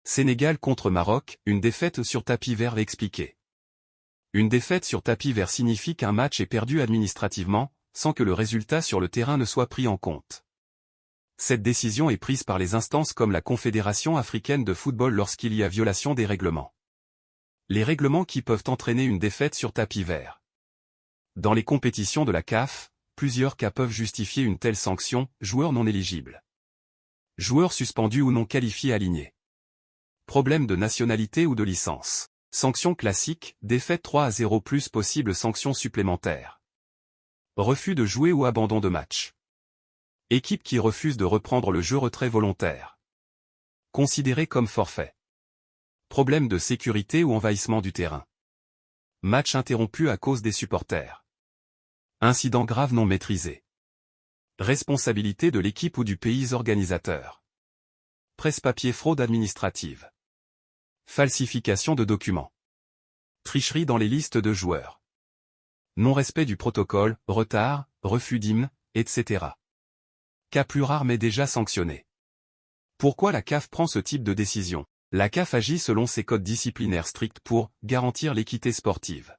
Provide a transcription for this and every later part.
Sénégal contre Maroc, une défaite sur tapis vert expliquée. Une défaite sur tapis vert signifie qu'un match est perdu administrativement, sans que le résultat sur le terrain ne soit pris en compte. Cette décision est prise par les instances comme la Confédération africaine de football lorsqu'il y a violation des règlements. Les règlements qui peuvent entraîner une défaite sur tapis vert. Dans les compétitions de la CAF, plusieurs cas peuvent justifier une telle sanction: joueurs non éligibles, joueurs suspendus ou non qualifiés alignés, problème de nationalité ou de licence. Sanction classique, défaite 3-0 plus possible sanction supplémentaire. Refus de jouer ou abandon de match. Équipe qui refuse de reprendre le jeu, retrait volontaire. Considéré comme forfait. Problème de sécurité ou envahissement du terrain. Match interrompu à cause des supporters. Incident grave non maîtrisé. Responsabilité de l'équipe ou du pays organisateur. Presse-papier, fraude administrative. Falsification de documents. Tricherie dans les listes de joueurs. Non-respect du protocole, retard, refus d'hymne, etc. Cas plus rares mais déjà sanctionnés. Pourquoi la CAF prend ce type de décision? La CAF agit selon ses codes disciplinaires stricts pour garantir l'équité sportive.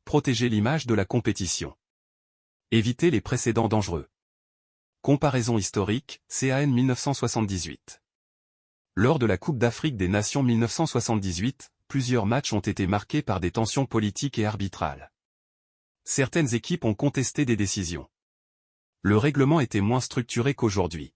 Protéger l'image de la compétition. Éviter les précédents dangereux. Comparaison historique, CAN 1978. Lors de la Coupe d'Afrique des Nations 1978, plusieurs matchs ont été marqués par des tensions politiques et arbitrales. Certaines équipes ont contesté des décisions. Le règlement était moins structuré qu'aujourd'hui.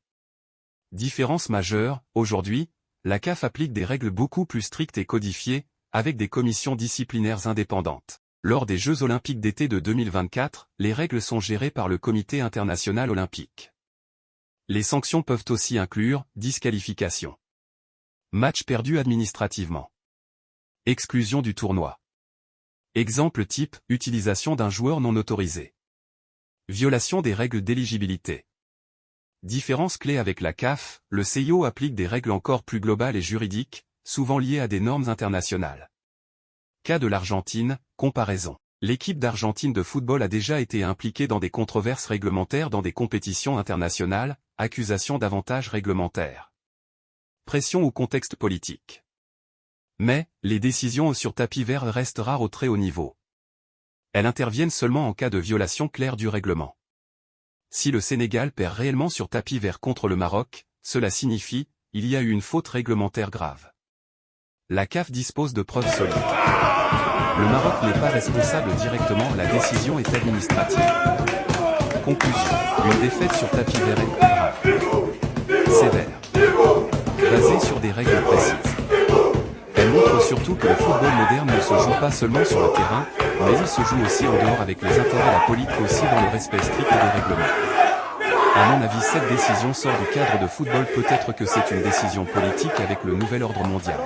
Différence majeure, aujourd'hui, la CAF applique des règles beaucoup plus strictes et codifiées, avec des commissions disciplinaires indépendantes. Lors des Jeux Olympiques d'été de 2024, les règles sont gérées par le Comité international olympique. Les sanctions peuvent aussi inclure disqualification. Match perdu administrativement. Exclusion du tournoi. Exemple type, utilisation d'un joueur non autorisé. Violation des règles d'éligibilité. Différence clé avec la CAF, le CIO applique des règles encore plus globales et juridiques, souvent liées à des normes internationales. Cas de l'Argentine, comparaison. L'équipe d'Argentine de football a déjà été impliquée dans des controverses réglementaires dans des compétitions internationales, accusation d'avantages réglementaires. Pression ou contexte politique. Mais, les décisions sur tapis vert restent rares au très haut niveau. Elles interviennent seulement en cas de violation claire du règlement. Si le Sénégal perd réellement sur tapis vert contre le Maroc, cela signifie qu'il y a eu une faute réglementaire grave. La CAF dispose de preuves solides. Le Maroc n'est pas responsable directement, la décision est administrative. Conclusion. Une défaite sur tapis vert est grave. Sévère. Basée sur des règles précises. Elle montre surtout que le football moderne ne se joue pas seulement sur le terrain, mais il se joue aussi en dehors avec les intérêts, la politique aussi dans le respect strict des règlements. À mon avis, cette décision sort du cadre de football, peut-être que c'est une décision politique avec le nouvel ordre mondial.